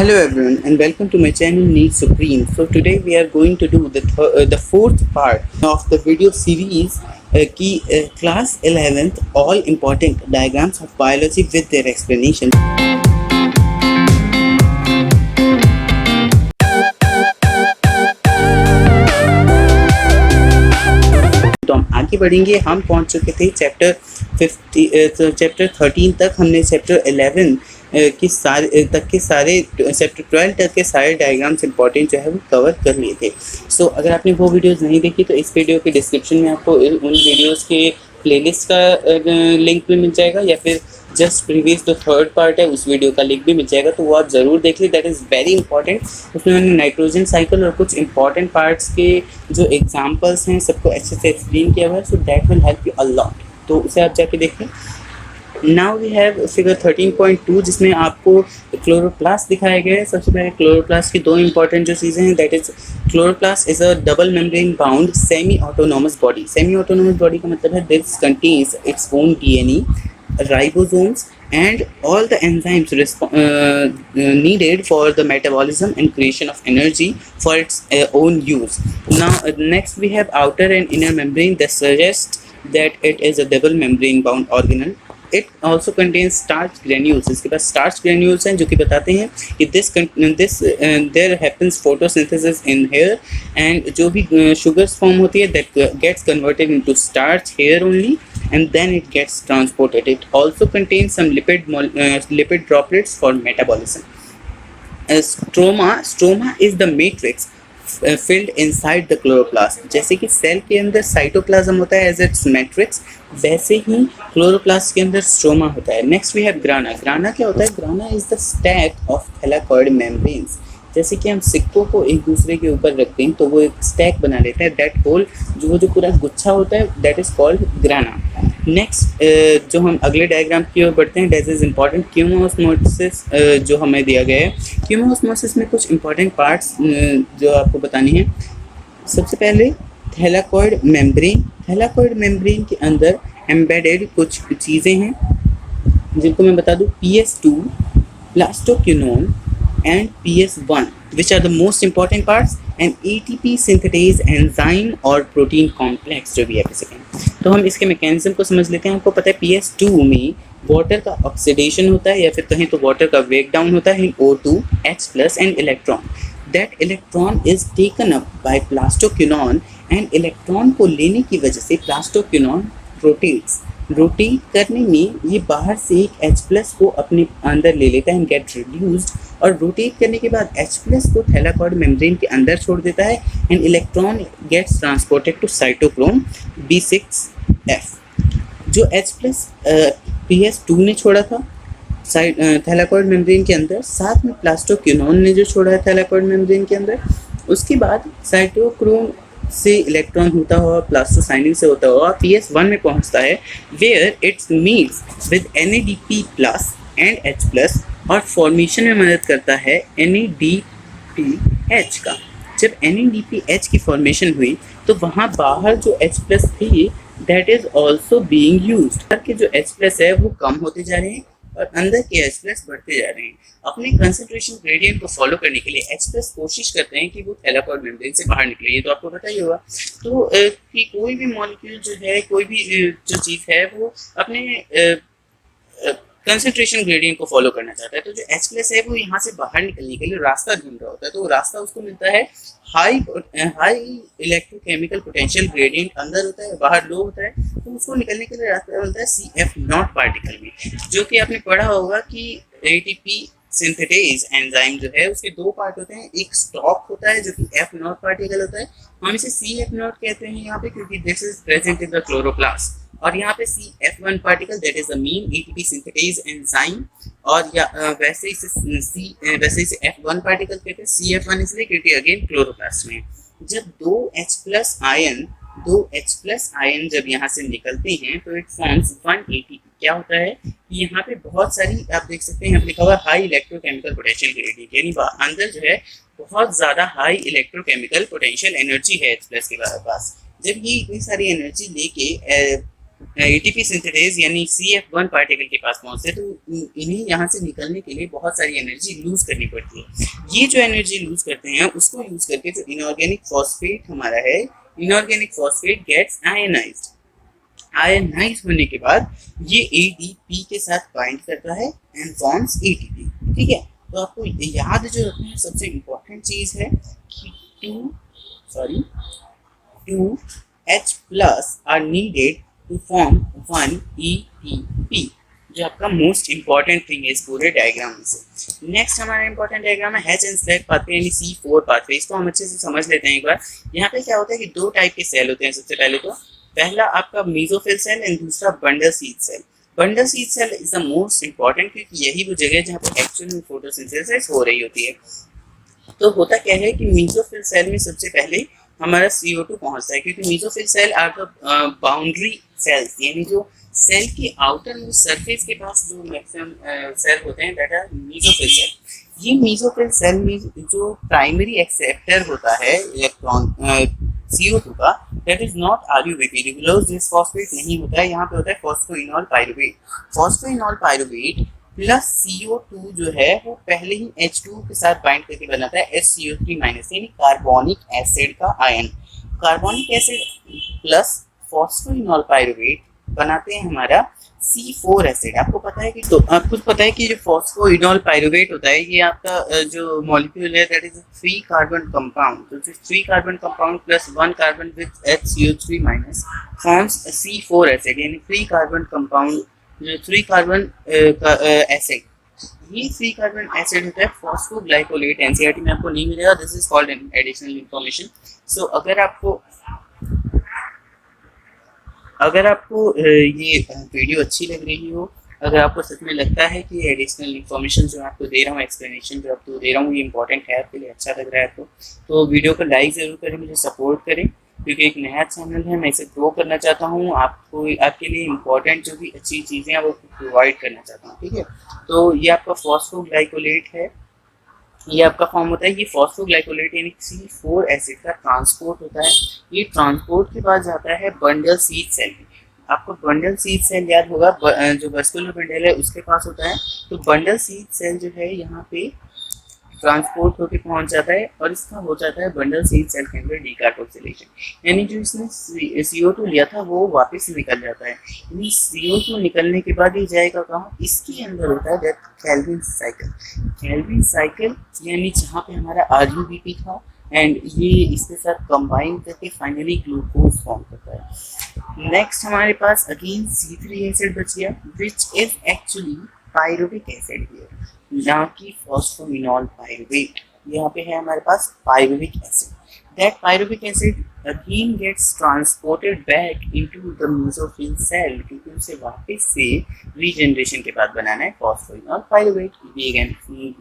Hello everyone and welcome to my channel Need Supreme. So today we are going to do the fourth part of the video series class 11th all important diagrams of biology with their explanation. तो हम आगे बढ़ेंगे। हम पहुंच चुके थे chapter 13 तक। हमने चैप्टर 11 के सारे चैप्टर 12 तक के सारे डायग्राम्स इंपॉर्टेंट जो है वो कवर कर लिए थे। सो अगर आपने वो वीडियोस नहीं देखी तो इस वीडियो के डिस्क्रिप्शन में आपको उन वीडियोस के प्लेलिस्ट का लिंक भी मिल जाएगा, या फिर जस्ट प्रीवियस जो थर्ड पार्ट है उस वीडियो का लिंक भी मिल जाएगा, तो वो आप ज़रूर देख लीजिए। That is very important. उसमें मैंने नाइट्रोजन साइकिल और कुछ इंपॉर्टेंट पार्ट्स के जो एग्जांपल्स हैं सबको अच्छे से एक्सप्लेन किया हुआ है। So that will help you a lot, तो उसे आप जाके देखें। नाउ वी हैव फिगर 13.2 जिसमें आपको क्लोरोप्लास्ट दिखाया गया है। सबसे पहले क्लोरोप्लास्ट की दो इंपॉर्टेंट जो चीज़ें हैं, that is chloroplast is a double membrane bound semi autonomous body. Semi autonomous body का मतलब है this contains its own DNA, ribosomes and all the enzymes needed for the metabolism and creation of energy for its own use. Now next we have outer and inner membrane that suggests that it is a double membrane bound organelle. It also contains starch granules. इसके पास starch granules हैं जो कि बताते हैं कि there happens photosynthesis in here, and जो भी sugars form होती है that gets converted into starch here only, and then it gets transported. It also contains some lipid droplets for metabolism. Stroma is the matrix filled inside the chloroplast. जैसे कि cell के अंदर cytoplasm होता है as it's matrix, वैसे ही chloroplast के अंदर stroma होता है। Next we have grana. Grana क्या होता है? Grana is the stack of thylakoid membranes. जैसे कि हम सिक्कों को एक दूसरे के ऊपर रखते हैं तो वो एक स्टैक बना लेता है। दैट होल जो पूरा गुच्छा होता है दैट इज कॉल्ड ग्राना। नेक्स्ट जो हम अगले डायग्राम की ओर बढ़ते हैं, दैट इज इम्पॉर्टेंट क्यूमोस्मोसिस जो हमें दिया गया है। क्यूमोस्मोसिस में कुछ इंपॉर्टेंट पार्ट्स जो आपको बतानी है। सबसे पहले थैलाकॉइड मेम्ब्रेन। थैलाकॉइड मेम्ब्रेन के अंदर एम्बेडेड कुछ चीज़ें हैं जिनको मैं बता दूं। PS2, plastoquinone and PS1 which are the most important parts, and ATP synthetase enzyme और प्रोटीन कॉम्प्लेक्स जो भी है बेसिकली। तो हम इसके मैकेनिज्म को समझ लेते हैं। आपको पता है PS2 में वाटर का ऑक्सीडेशन होता है, या फिर कहें तो वाटर का ब्रेक डाउन होता है इन O2, H+ and electron. That electron is taken up by plastoquinone, and electron को लेने की वजह से प्लास्टोक्विनोन रोटेट करने में ये बाहर से एक H+ को अपने अंदर ले लेता है एंड गेट रिड्यूस्ड, और रोटेट करने के बाद H+ को थैलाकॉइड मेम्ब्रेन के अंदर छोड़ देता है and electron gets transported to cytochrome B6F। जो H+ PS2 ने छोड़ा था थैलाकॉइड मेम्ब्रेन के अंदर, साथ में प्लास्टोक्विनोन ने जो छोड़ा है थैलाकॉइड मेम्ब्रेन के अंदर, उसके बाद साइटोक्रोम से इलेक्ट्रॉन होता हुआ प्लास्टोसाइनिन से होता हुआ PS1 में पहुंचता है, where it's meets with NADP+ and H+, और फॉर्मेशन में मदद करता है NADPH का। जब NADPH की फॉर्मेशन हुई तो वहाँ बाहर जो H+ थी that is also being used. के जो H+ है वो कम होते जा रहे हैं और अंदर के H+ बढ़ते जा रहे हैं। अपने कंसंट्रेशन ग्रेडियंट को फॉलो करने के लिए H+ कोशिश करते हैं कि वो थैलाकॉइड मेम्ब्रेन से बाहर निकले। ये तो आपको पता ही होगा। तो कि कोई भी मॉलिक्यूल जो है, कोई भी जो चीज़ है वो अपने कंसंट्रेशन ग्रेडियंट को फॉलो करना चाहता है। तो जो H+ है वो यहाँ से बाहर निकलने के लिए रास्ता ढूंढ रहा होता है। तो वो रास्ता उसको मिलता है हाई इलेक्ट्रोकेमिकल पोटेंशियल ग्रेडियंट अंदर होता है, बाहर लो होता है, तो उसको निकलने के लिए रास्ता मिलता है CF0 पार्टिकल में। जो कि आपने पढ़ा होगा कि ATP सिंथेटेज एंजाइम जो है उसके दो पार्ट होते हैं। एक स्टॉप होता है जो कि F0 पार्टिकल होता है, हम इसे CF0 कहते हैं यहाँ पे क्योंकि this is present in the chloroplast, और यहाँ पे CF1 particle that is the mean ATP synthetase enzyme, और वैसे इसे F1 पार्टिकल कहते हैं। CF1 इसलिए क्योंकि अगेन क्लोरोप्लास्ट में जब दो H+ आयन जब यहाँ से निकलते हैं तो इट फॉर्म्स 1 ATP। क्या होता है कि यहाँ पे बहुत सारी आप देख सकते हैं, यहाँ लिखा हुआ हाई इलेक्ट्रोकेमिकल पोटेंशियल ग्रेडियंट, यानी अंदर जो है बहुत ज़्यादा हाई इलेक्ट्रोकेमिकल पोटेंशियल एनर्जी है H+ के पास। जब ये इतनी सारी एनर्जी लेके एटीपी सिंथेटेज यानी CF1 पार्टिकल के पास पहुंचते हैं तो इन्हें यहाँ से निकलने के लिए बहुत सारी एनर्जी लूज करनी पड़ती है। ये जो एनर्जी लूज करते हैं उसको यूज करके जो इनऑर्गेनिक फॉस्फेट हमारा है, inorganic phosphate gets ionized. Ionize होने के बाद ये ADP के साथ बाइंड करता है एंड फॉर्म्स ATP। ठीक है, तो आपको याद जो रखना है सबसे इम्पोर्टेंट चीज है कि two H plus are needed to form 1 ATP, जो आपका मोस्ट इंपॉर्टेंट थिंग है इस पूरे डायग्राम में से। नेक्स्ट हमारा इंपॉर्टेंट डायग्राम है H एंड स्लैग पाथवे यानी C4 पाथवे। इसको हम अच्छे से समझ लेते हैं एक बार। यहाँ पे क्या होता है कि दो टाइप के सेल होते हैं। सबसे पहले तो पहला आपका मेसोफिल सेल एंड दूसरा bundle sheath cell. Bundle sheath cell is the most important क्योंकि यही वो जगह है जहाँ पर एक्चुअल में फोटोसिंथेसिस हो रही होती है। तो होता क्या है कि मेसोफिल सेल में सबसे पहले हमारा CO2 पहुंचता है, क्योंकि mesophyll cell are the boundary cells, यानी जो सेल के आउटर में सरफेस के पास जो मैक्सिमम सेल होते हैं दैट आर मेसोफिल सेल। ये मेसोफिल सेल में जो प्राइमरी एक्सेप्टर होता है इलेक्ट्रॉन CO2 का, दैट इज नॉट RuBP, रिगुलोज डिसफॉस्फेट नहीं होता है, यहाँ पे होता है phosphoenol pyruvate. Phosphoenol pyruvate plus CO2 जो है वो पहले ही H2 के साथ बाइंड करके बनाता है HCO3 माइनस, यानी कार्बोनिक एसिड का ion. Carbonic acid plus phosphoenol pyruvate बनाते हैं हमारा C4 एसिड। आपको पता है कि आपको पता है कि जो फॉस्फोइनॉल पाइरुवेट होता है ये आपका जो मॉलिक्यूल है दैट इज 3 कार्बन कंपाउंड। तो 3 carbon compound plus 1 carbon with HCO3 minus forms C4 acid, यानी 3 कार्बन कंपाउंड जो 3 कार्बन एसिड। ये 3 कार्बन एसिड होता है फॉस्फोग्लाइकोलेट। एनसीईआरटी में आपको नहीं मिलेगा, this is called additional information. So अगर आपको ये वीडियो अच्छी लग रही हो, अगर आपको सच में लगता है कि एडिशनल इन्फॉर्मेशन जो आपको दे रहा हूँ, एक्सप्लेनेशन जो आपको दे रहा हूँ ये इंपॉर्टेंट है आपके लिए, अच्छा लग रहा है तो वीडियो को लाइक ज़रूर करें, मुझे सपोर्ट करें, क्योंकि एक नया चैनल है, मैं इसे ग्रो करना चाहता हूँ। आपको आपके लिए इंपॉर्टेंट जो भी अच्छी चीज़ें हैं वो प्रोवाइड करना चाहता हूँ। ठीक है, तो ये आपका फॉस्फोग्लाइकोलेट है, ये आपका फॉर्म होता है। ये फॉस्फोग्लाइकोलेट यानी C4 एसिड का ट्रांसपोर्ट होता है। ये ट्रांसपोर्ट के बाद जाता है बंडल सीड सेल में। आपको बंडल सीड सेल याद होगा, जो वस्कुलर बंडल है उसके पास होता है। तो बंडल सीड सेल जो है यहाँ पे ट्रांसपोर्ट होकर पहुंच जाता है और इसका हो जाता है बंडल सीड सेल के अंदर डीकार्बोक्सिलेशन, यानी जो इसने CO2 लिया था वो वापस निकल जाता है। यानी CO2 निकलने के बाद ये जाएगा कहाँ, इसके अंदर होता है that Calvin cycle. Calvin cycle यानी जहाँ पे हमारा RuBP था एंड ये इसके साथ कंबाइन करके फाइनली ग्लूकोज फॉर्म करता है। नेक्स्ट हमारे पास अगेन C3 एसिड बच गया which is actually pyruvic acid here, ना कि फॉस्फोइनॉल पाइरुवेट। यहाँ पे है हमारे पास pyruvic acid. That pyruvic acid again gets transported back into the mesophyll cell, क्योंकि उसे वापस से रीजनरेशन के बाद बनाना है phosphoenol pyruvate. We again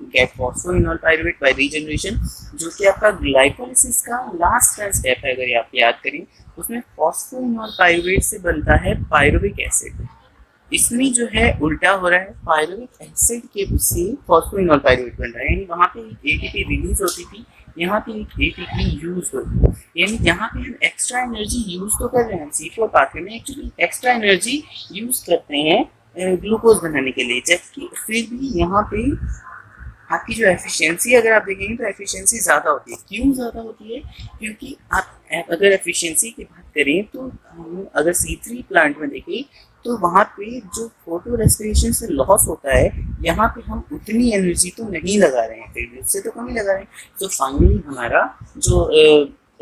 get phosphoenol pyruvate by regeneration, जो कि आपका ग्लाइकोलिसिस का लास्ट का स्टेप है। अगर आप याद करें उसमें फॉस्फोइनॉल पाइरुवेट से बनता है पाइरुविक एसिड। इसमें जो है उल्टा हो रहा है, पाइरुविक एसिड के से फॉस्फोइनॉल पाइरुवेट बन रहा है, यानी वहाँ पे ATP रिलीज होती थी, यहाँ पे एक ATP यूज होती, यानी यहाँ पे हम एक्स्ट्रा एनर्जी यूज तो कर रहे हैं। C4 पाथवे में एक्चुअली एक्स्ट्रा एनर्जी यूज करते हैं ग्लूकोज बनाने के लिए, जबकि फिर भी यहाँ पे आपकी जो एफिशिएंसी अगर आप देखेंगे तो एफिशिएंसी ज़्यादा होती है। क्यों ज़्यादा होती है? क्योंकि आप अगर एफिशिएंसी की बात करें तो अगर C3 प्लांट में देखें तो वहाँ पे जो फोटो रेस्पिरेशन से लॉस होता है, यहाँ पे हम उतनी एनर्जी तो नहीं लगा रहे हैं, फिर उससे तो कम ही लगा रहे हैं। तो फाइनली हमारा जो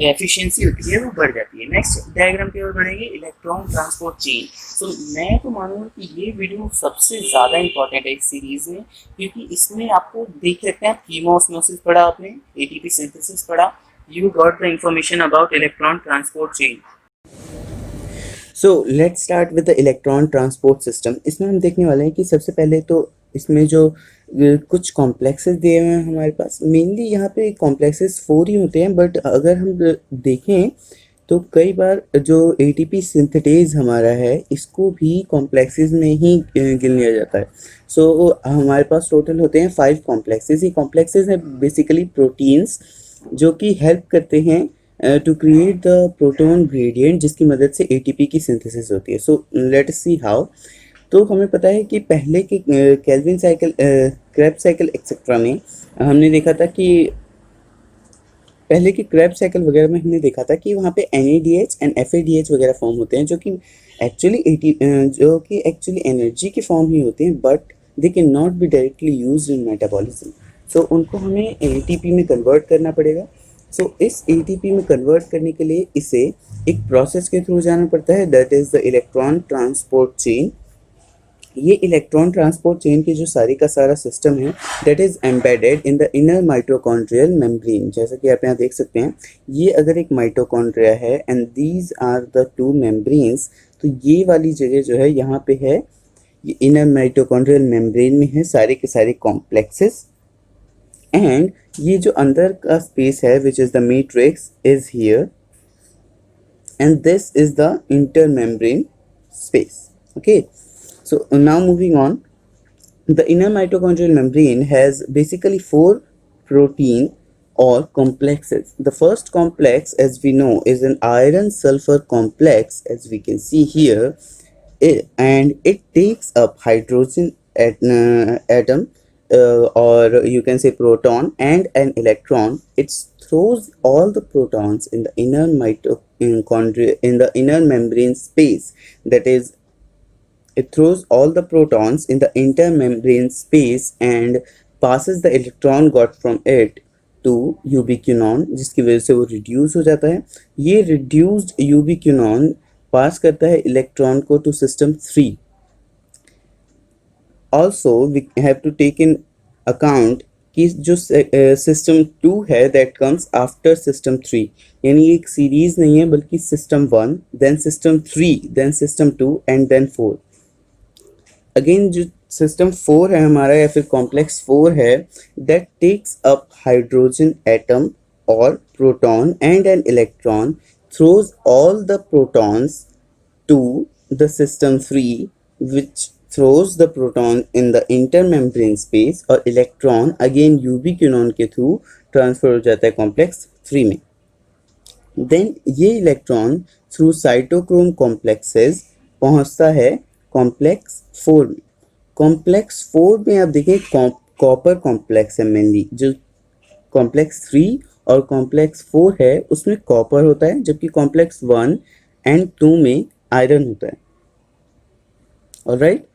एफिशिएंसी होती है वो बढ़ जाती है। नेक्स्ट डायग्राम की ओर बढ़ेंगे, इलेक्ट्रॉन ट्रांसपोर्ट चेन। तो मैं तो मानूंगा कि ये वीडियो सबसे ज़्यादा इंपॉर्टेंट है इस सीरीज़ में, क्योंकि इसमें आपको देख सकते हैं कीमोस्मोसिस पढ़ा आपने, ATP सिंथेसिस पढ़ा, you got the information about electron transport chain. So let's start with the electron transport system. इसमें हम देखने वाले हैं कि सबसे पहले तो इसमें जो कुछ कॉम्प्लेक्सेस दिए हुए हैं हमारे पास, मेनली यहाँ पे कॉम्प्लेक्सेस 4 ही होते हैं, बट अगर हम देखें तो कई बार जो ATP सिंथेटेज हमारा है इसको भी कॉम्प्लेक्सेस में ही गिन लिया जाता है। सो हमारे पास टोटल होते हैं 5 कॉम्प्लेक्सेस। ये कॉम्प्लेक्सेस हैं बेसिकली प्रोटीन्स जो कि हेल्प करते हैं to create the proton gradient, जिसकी मदद से एटीपी की सिंथेसिस होती है. So let us see how. तो हमें पता है कि पहले के Calvin cycle, Krebs cycle etcetera में हमने देखा था कि पहले के क्रेब्स साइकिल वगैरह में हमने देखा था कि वहाँ पे NADH एंड FADH वगैरह फॉर्म होते हैं, जो कि एक्चुअली एनर्जी के फॉर्म ही होते हैं, but they can not be directly used in metabolism. So उनको हमें ATP में कन्वर्ट करना पड़ेगा. सो इस ATP में कन्वर्ट करने के लिए इसे एक प्रोसेस के थ्रू जाना पड़ता है, that is the electron transport chain. ये इलेक्ट्रॉन ट्रांसपोर्ट चेन की जो सारी का सारा सिस्टम है, that is embedded in the inner mitochondrial membrane. जैसा कि आप यहाँ देख सकते हैं, ये अगर एक माइटोकॉन्ड्रिया है and these are the two membranes, तो ये वाली जगह जो है यहाँ पे है, ये इनर माइटोकॉन्ड्रियल मेम्ब्रेन में है सारे के सारे कॉम्प्लेक्सेस. एंड ये जो अंदर का स्पेस है which is the matrix is here, and this is the intermembrane space. Okay. So now moving on, the inner mitochondrial membrane has basically 4 protein or complexes. The first complex, as we know, is an iron sulfur complex, as we can see here, and it takes up hydrogen atom, or you can say proton and an electron. It throws all the protons in the inner mitochondria in the inner membrane space, that is, it throws all the protons in the intermembrane space and passes the electron got from it to ubiquinone, जिसकी वजह से वो reduce हो जाता है. ये reduced ubiquinone पास करता है इलेक्ट्रॉन को to system 3. Also we have to take in account कि जो सिस्टम 2 है दैट कम्स आफ्टर सिस्टम 3, यानी एक सीरीज नहीं है बल्कि system 1, then system 3, then system 2 and then 4. Again जो सिस्टम 4 है हमारा, या फिर कॉम्प्लेक्स 4 है, that takes up hydrogen atom और proton and an electron, throws all the protons to the system 3 which throws the proton in the intermembrane space, और electron again ubiquinone के through transfer हो जाता है कॉम्प्लेक्स 3 में. Then ये electron through cytochrome complexes पहुंचता है कॉम्प्लेक्स 4 में. कॉम्प्लेक्स 4 में आप देखिए कॉपर कॉम्प्लेक्स है मेनली. जो कॉम्प्लेक्स 3 और कॉम्प्लेक्स 4 है उसमें कॉपर होता है, जबकि कॉम्प्लेक्स 1 एंड 2 में आयरन होता है. ऑलराइट.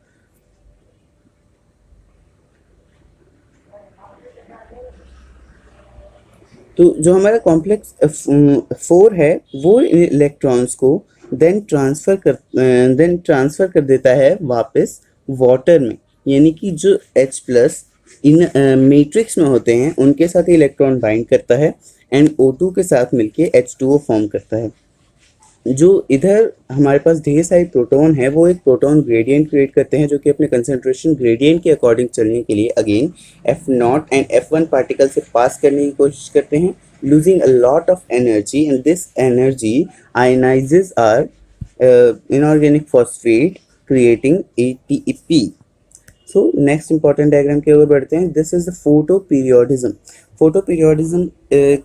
तो जो हमारा कॉम्प्लेक्स 4 है वो इलेक्ट्रॉन्स को देन ट्रांसफ़र कर देता है वापस वाटर में, यानी कि जो H+ इन मैट्रिक्स में होते हैं उनके साथ इलेक्ट्रॉन बाइंड करता है एंड O2 के साथ मिलके H2O फॉर्म करता है. जो इधर हमारे पास ढेर सारे प्रोटॉन है वो एक प्रोटॉन ग्रेडियंट क्रिएट करते हैं, जो कि अपने कंसंट्रेशन ग्रेडियंट के अकॉर्डिंग चलने के लिए again F0 and F1 particle से पास करने की कोशिश करते हैं, losing a lot of energy, and this energy ionizes are inorganic phosphate creating ATP. So next important diagram की ओर बढ़ते हैं. This is the photoperiodism. Photoperiodism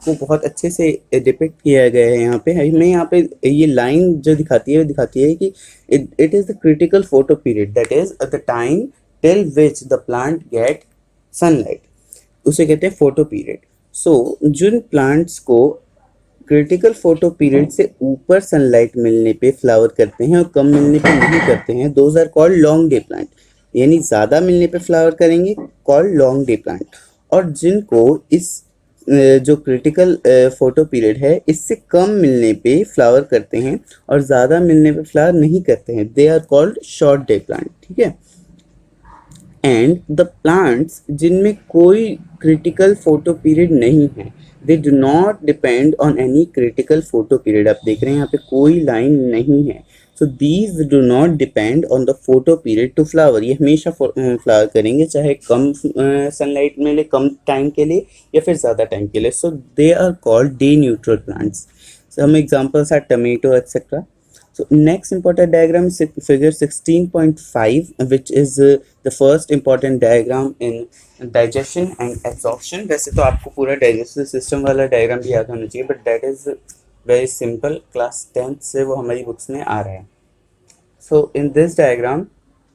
को बहुत अच्छे से डिपिक्ट किया गया है यहाँ पे. हमें यहाँ पे ये लाइन जो दिखाती है कि it is the critical photoperiod, that is the time till which the plant get sunlight, उसे कहते हैं फोटो पीरियड. सो जिन प्लांट्स को क्रिटिकल फोटो पीरियड से ऊपर सनलाइट मिलने पे फ्लावर करते हैं और कम मिलने पे नहीं करते हैं, those are called long day plant, यानी ज़्यादा मिलने पे फ्लावर करेंगे, कॉल्ड लॉन्ग डे प्लांट. और जिनको इस जो क्रिटिकल फोटो पीरियड है इससे कम मिलने पे फ्लावर करते हैं और ज़्यादा मिलने पे फ्लावर नहीं करते हैं, they are called short day plant. ठीक है. एंड द प्लांट्स जिनमें कोई क्रिटिकल फोटो पीरियड नहीं है, they do not depend on any critical photo period. आप देख रहे हैं यहाँ पे कोई लाइन नहीं है. So these do not depend on the photoperiod to flower. ये हमेशा फ्लावर करेंगे चाहे कम सनलाइट मिले कम टाइम के लिए या फिर ज़्यादा टाइम के लिए. So they are called day neutral plants. Some examples are tomato etcetera. So next important diagram is figure 16.5, which is the first important diagram in digestion and absorption. वैसे तो आपको पूरा digestive system वाला diagram भी याद होना चाहिए, but that is very simple, class 10th से वो हमारी बुक्स में आ रहा है. So in this diagram,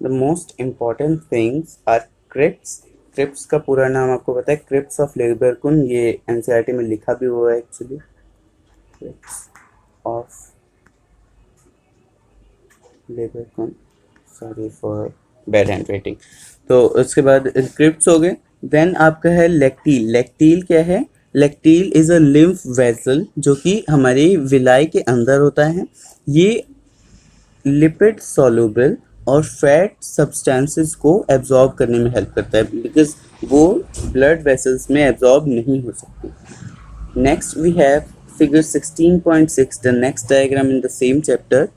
the most important things are crypts. Crypts का पूरा नाम आपको पता है, क्रिप्स ऑफ लेबरकुन. ये एनसीईआरटी में लिखा भी हुआ है actually, crypts of Lieberkuhn. Sorry for bad hand writing. तो उसके बाद क्रिप्स हो गए. देन आपका है लेक्टील. लेक्टील क्या है? लेक्टील इज अ लिम्फ वेसल जो कि हमारी विलाई के अंदर होता है. ये लिपिड सॉल्युबल और फैट सब्सटेंसेस को एब्जॉर्ब करने में हेल्प करता है, बिकॉज वो ब्लड वेसल्स में एब्जॉर्ब नहीं हो सकती. Next we have figure 16.6, the next diagram in the same chapter.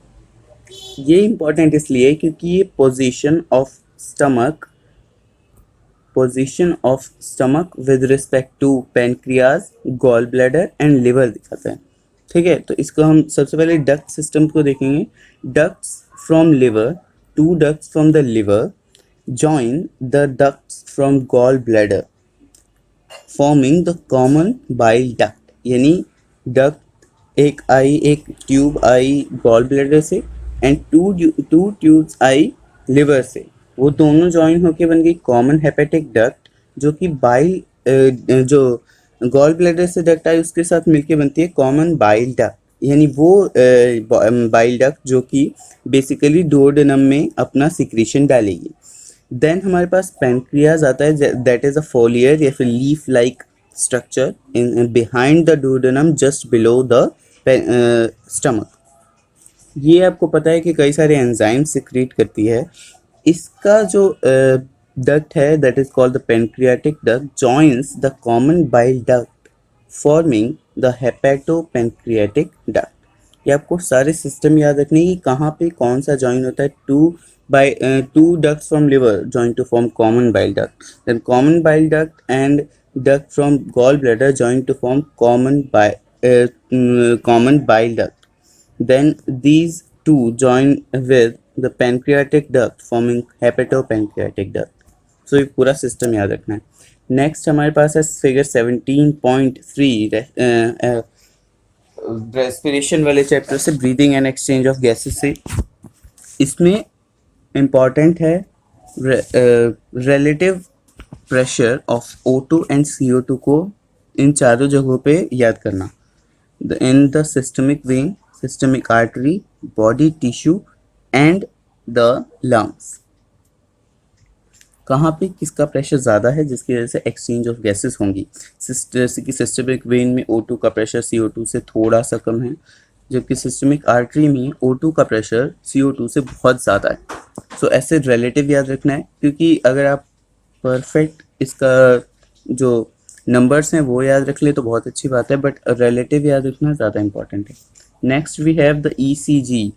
ये इंपॉर्टेंट इसलिए क्योंकि ये position of stomach with respect to pancreas, gall bladder and liver दिखाता है. ठीक है, तो इसको हम सबसे पहले डक्ट सिस्टम को देखेंगे. Ducts from liver, 2 ducts from the liver join the ducts from gall bladder forming the common bile duct. यानी डक्ट एक ट्यूब आई गॉल ब्लैडर से एंड टू ट्यूब्स आई लिवर से. वो दोनों जॉइन होके बन गई कॉमन हेपेटिक डक्ट, जो कि बाइल जो गॉल ब्लैडर से डक्ट आई उसके साथ मिलके बनती है कॉमन बाइल डक्ट. यानी वो बाइल डक्ट जो कि बेसिकली डुओडेनम में अपना सिक्रीशन डालेगी. देन हमारे पास पेनक्रियाज आता है, दैट इज अ फोलियर या फिर leaf like structure in behind the duodenum just below the stomach. ये आपको पता है कि कई सारे एंजाइम सिक्रीट करती है. इसका जो duct है, that is called the pancreatic duct, joins the common bile duct forming the hepatopancreatic duct. ये आपको सारे सिस्टम याद रखने की कहाँ पे कौन सा जॉइन होता है. two ducts from liver join to form common bile duct, then common bile duct and duct from gallbladder join to form common bile duct. Then these two join with the pancreatic duct forming hepatopancreatic duct. सो ये पूरा system याद रखना है. Next हमारे पास है figure 17.3, respiration वाले chapter से, breathing and exchange of gases से. इसमें इम्पॉर्टेंट है relative pressure of O2 and CO2 को इन चारों जगहों पे याद करना. In the systemic when, systemic artery, body tissue and the lungs. कहाँ पे किसका प्रेशर ज़्यादा है जिसकी वजह से एक्सचेंज ऑफ गैसेस होंगी. जैसे कि सिस्टमिक वेन में O2 का प्रेशर CO2 से थोड़ा सा कम है, जबकि सिस्टमिक आर्टरी में O2 का प्रेशर CO2 से बहुत ज़्यादा है. सो ऐसे रिलेटिव याद रखना है, क्योंकि अगर आप परफेक्ट इसका जो नंबर्स हैं वो याद रख ले तो बहुत अच्छी बात है, बट रिलेटिव याद रखना ज़्यादा इंपॉर्टेंट है. Next we have the ECG.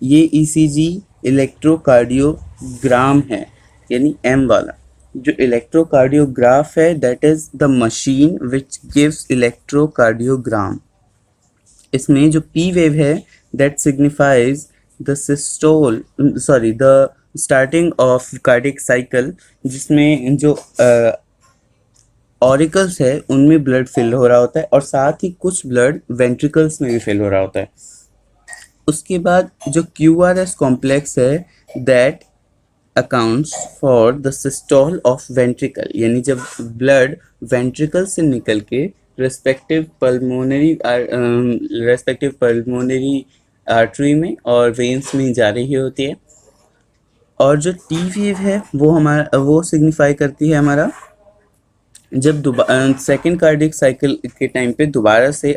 ये ECG इलेक्ट्रोकार्डियोग्राम है, यानी M वाला. जो इलेक्ट्रोकार्डियोग्राफ है that is the machine which gives electrocardiogram. इसमें जो P वेव है that signifies the starting of cardiac cycle, जिसमें जो ऑरिकल्स है उनमें ब्लड फिल हो रहा होता है और साथ ही कुछ ब्लड वेंट्रिकल्स में भी फिल हो रहा होता है. उसके बाद जो QRS कॉम्प्लेक्स है that accounts for the systole of ventricle. यानी जब ब्लड वेंट्रिकल से निकल के रेस्पेक्टिव पल्मोनरी आर्टरी में और वेन्स में जा रही होती है. और जो T वेव है वो सिग्निफाई करती है हमारा जब सेकेंड कार्डिक साइकिल के टाइम पे दोबारा से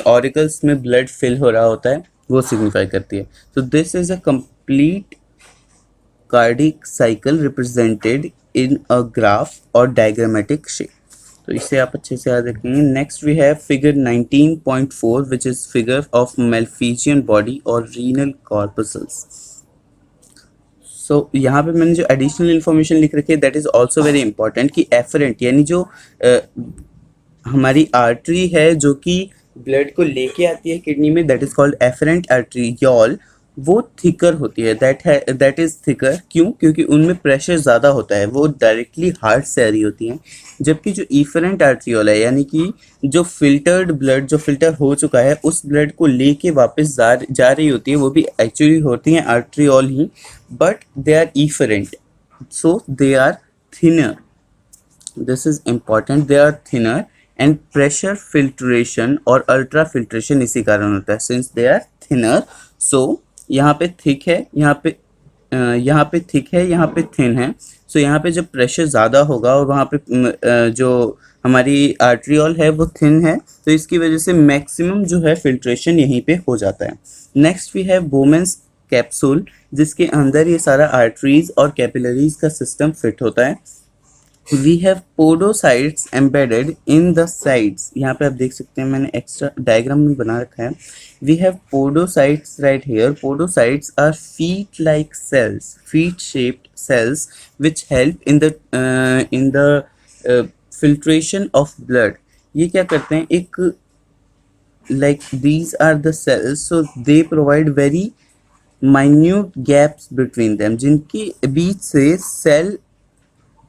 ऑरिकल्स में ब्लड फिल हो रहा होता है, वो सिग्निफाई करती है. तो this is a complete cardiac cycle represented in a graph और डायग्रामेटिक शेप. तो इसे आप अच्छे से याद रखेंगे. Next we have figure 19.4 which is figure of Malpighian body और रीनल कॉर्पसल्स. सो यहाँ पे मैंने जो एडिशनल इन्फॉर्मेशन लिख रखी है that is also very important कि एफरेंट यानी जो हमारी आर्टरी है जो कि ब्लड को लेके आती है किडनी में, that is called afferent arteriole. वो थिकर होती है, दैट इज थिकर। क्यों? क्योंकि उनमें प्रेशर ज़्यादा होता है, वो डायरेक्टली हार्ट से आ रही होती हैं। जबकि जो इफरेंट आर्ट्रियोल है, यानी कि जो फिल्टर्ड ब्लड, जो फिल्टर हो चुका है, उस ब्लड को लेके वापस जा रही होती है, वो भी एक्चुअली होती हैं आर्ट्रियोल ही, but they are efferent, so they are thinner. This is important, they are thinner and pressure filtration और ultra filtration इसी कारण होता है, since they are thinner। so यहाँ पे thick है, यहाँ पे thick है, यहाँ पे thin है। so यहाँ पे जब प्रेशर ज़्यादा होगा और वहाँ पे जो हमारी आर्ट्रियोल है वो थिन है, तो इसकी वजह से मैक्सिमम जो है फिल्ट्रेशन यहीं पे हो जाता है। Next we have Bowman's capsule, जिसके अंदर ये सारा आर्टरीज और कैपिलरीज का सिस्टम फिट होता है। We have podocytes embedded in the sides, यहाँ पे आप देख सकते हैं मैंने एक्स्ट्रा डायग्राम में बना रखा है। We have podocytes right here. Podocytes are feet like cells, feet shaped cells which help in the filtration of blood. ये क्या करते हैं, एक like these are the cells, so they provide very minute gaps between them, जिनके बीच से cell,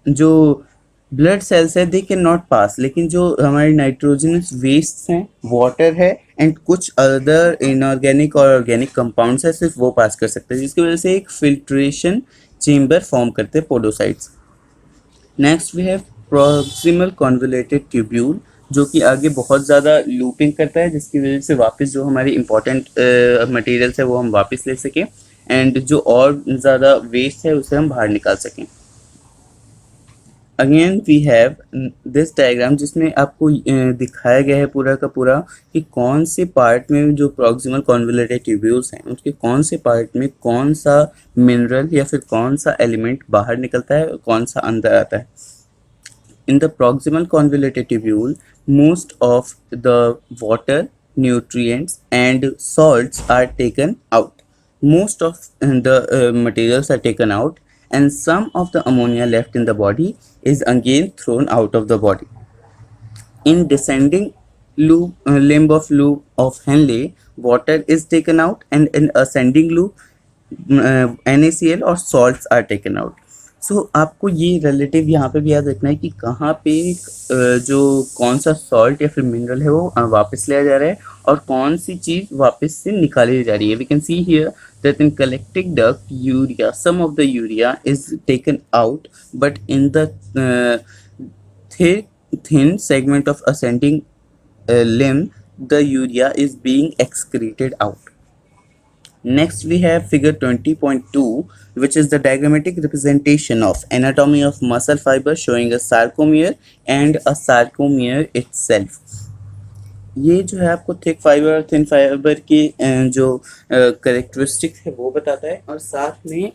जो blood cells है, दे can not pass, लेकिन जो हमारे नाइट्रोजनस वेस्ट हैं, वाटर है एंड कुछ अदर इनऑर्गेनिक और ऑर्गेनिक कंपाउंड्स है, सिर्फ वो पास कर सकते हैं, जिसकी वजह से एक फिल्ट्रेशन चेम्बर फॉर्म करते हैं podocytes. Next we have proximal convoluted tubule, जो कि आगे बहुत ज़्यादा लूपिंग करता है, जिसकी वजह से वापस जो हमारी इंपॉर्टेंट मटेरियल्स है वो हम वापस ले सकें, एंड जो और ज़्यादा वेस्ट है उसे हम बाहर निकाल सकें। Again we have this diagram, जिसमें आपको दिखाया गया है पूरा का पूरा कि कौन से पार्ट में जो प्रॉक्सिमल कॉन्वोल्यूटेड ट्यूब्यूल्स हैं, उसके कौन से पार्ट में कौन सा मिनरल या फिर कौन सा एलिमेंट बाहर निकलता है और कौन सा अंदर आता है। In the proximal convoluted tubule, most of the water, nutrients and salts are taken out. Most of the materials are taken out, and some of the ammonia left in the body is again thrown out of the body. In descending loop of Henle, water is taken out, and in ascending loop, NaCl और salts are taken out. सो आपको ये relative यहाँ पे भी याद रखना है कि कहाँ पे जो कौन सा सॉल्ट या फिर मिनरल है वो वापस लिया जा रहा है और कौन सी चीज़ वापस से निकाली जा रही है। We can see here that in collecting duct urea, some of the urea is taken out, but in the thin segment of ascending limb, the urea is being excreted out. Next we have figure 20.2, which is the diagrammatic representation of anatomy of muscle fiber showing a sarcomere and a sarcomere itself. ये जो है आपको thick fibre और thin fibre की जो characteristic है वो बताता है, और साथ में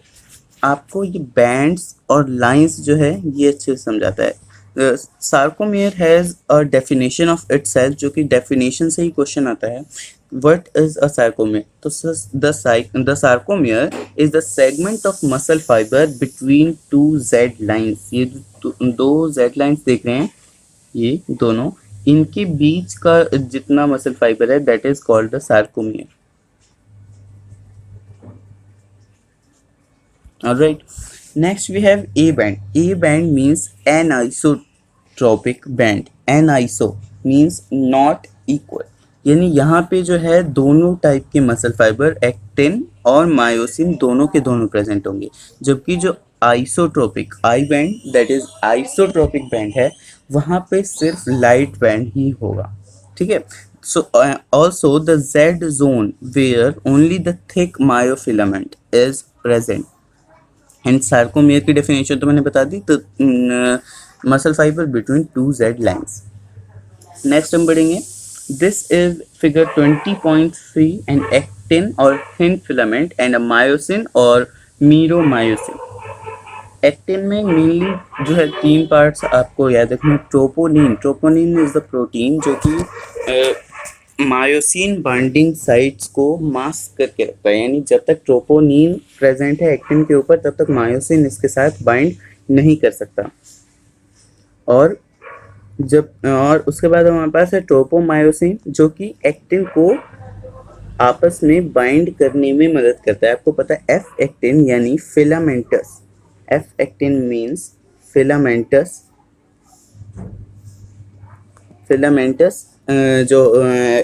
आपको ये बैंड्स और लाइंस जो है ये अच्छे से समझाता है। Sarcomere has a definition of itself, जो कि डेफिनेशन से ही क्वेश्चन आता है। What is a sarcomere? तो the sarcomere is the segment of muscle fiber between two Z lines. ये दो Z lines देख रहे हैं, ये दोनों, इनके बीच का जितना मसल फाइबर है that is called the sarcomere. Alright. Next we have A band. A band means anisotropic band. Aniso means not equal. यानी यहाँ पे जो है दोनों टाइप के मसल फाइबर, एक्टिन और मायोसिन, दोनों के दोनों प्रेजेंट होंगे, जबकि जो isotropic I band, that is isotropic band है, वहाँ पे सिर्फ लाइट बैंड ही होगा। ठीक है। So also the Z zone where only the thick myofilament is present. And sarcomere की डेफिनेशन तो मैंने बता दी, तो muscle fibre between two Z lines. Next हम बढ़ेंगे। This is figure 20.3, an actin or thin filament and a myosin or meromyosin. Actin में mainly जो है तीन पार्ट्स आपको याद रखना। ट्रोपोनिन इज द प्रोटीन जो कि मायोसिन बाइंडिंग साइट्स को मास्क करके रखता है, यानी जब तक ट्रोपोनिन प्रेजेंट है एक्टिन के ऊपर तब तक मायोसिन इसके साथ बाइंड नहीं कर सकता। और उसके बाद हमारे पास है ट्रोपोमायोसिन, जो कि एक्टिन को आपस में बाइंड करने में मदद करता है। आपको पता है एफ एक्टिन यानी filamentous, F actin means filamentous, filamentous जो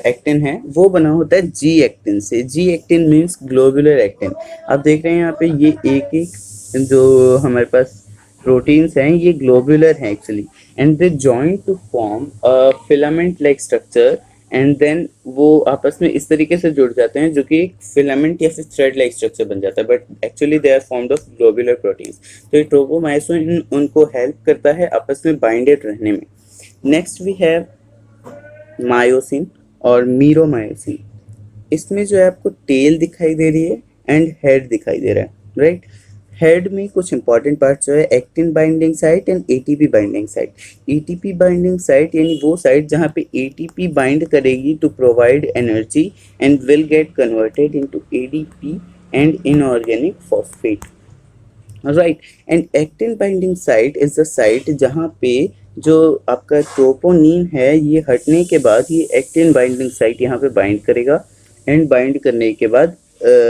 एक्टिन है वो बना होता है जी एक्टिन से। G actin means globular actin. आप देख रहे हैं यहाँ पे ये एक एक जो हमारे पास प्रोटीन्स हैं ये ग्लोबुलर हैं actually, and they join to form a filament like structure, and then वो आपस में इस तरीके से जुड़ जाते हैं जो कि एक फिलामेंट या फिर थ्रेड लाइक स्ट्रक्चर बन जाता है, but actually they are formed of globular proteins. तो ये ट्रोपोमायोसिन उनको हेल्प करता है आपस में बाइंडेड रहने में। नेक्स्ट वी हैव मायोसिन और मीरोमायोसिन। इसमें जो है आपको टेल दिखाई दे रही है एंड हेड दिखाई दे रहा है, राइट। हेड में कुछ इंपॉर्टेंट पार्ट जो है actin binding site and ATP binding site. ATP binding site यानी वो साइट जहाँ पे एटीपी बाइंड करेगी to provide energy and will get converted into ADP and inorganic phosphate, right. And actin binding site is the site जहाँ पे जो आपका troponin है ये हटने के बाद ये एक्टिन बाइंडिंग साइट यहाँ पे बाइंड करेगा, एंड बाइंड करने के बाद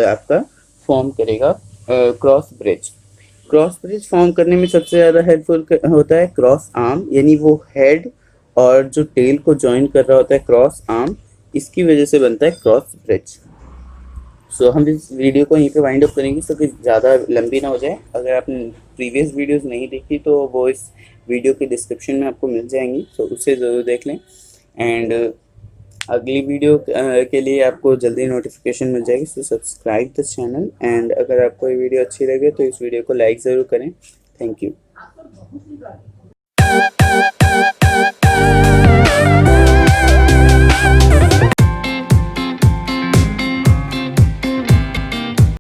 आपका फॉर्म करेगा cross bridge. Cross bridge form करने में सबसे ज़्यादा हेल्पफुल होता है क्रॉस आर्म, यानी वो हेड और जो टेल को ज्वाइन कर रहा होता है क्रॉस आर्म, इसकी वजह से बनता है क्रॉस ब्रिज। सो हम इस वीडियो को यहीं पे वाइंड अप करेंगे so कि ज़्यादा लंबी ना हो जाए। अगर आपने प्रीवियस वीडियोस नहीं देखी तो वो इस वीडियो के डिस्क्रिप्शन में आपको मिल जाएंगी, तो उससे ज़रूर देख लें। एंड अगली वीडियो के लिए आपको जल्दी नोटिफिकेशन मिल जाएगी, so subscribe the channel. And अगर आपको ये वीडियो अच्छी लगे तो इस वीडियो को लाइक ज़रूर करें। Thank you.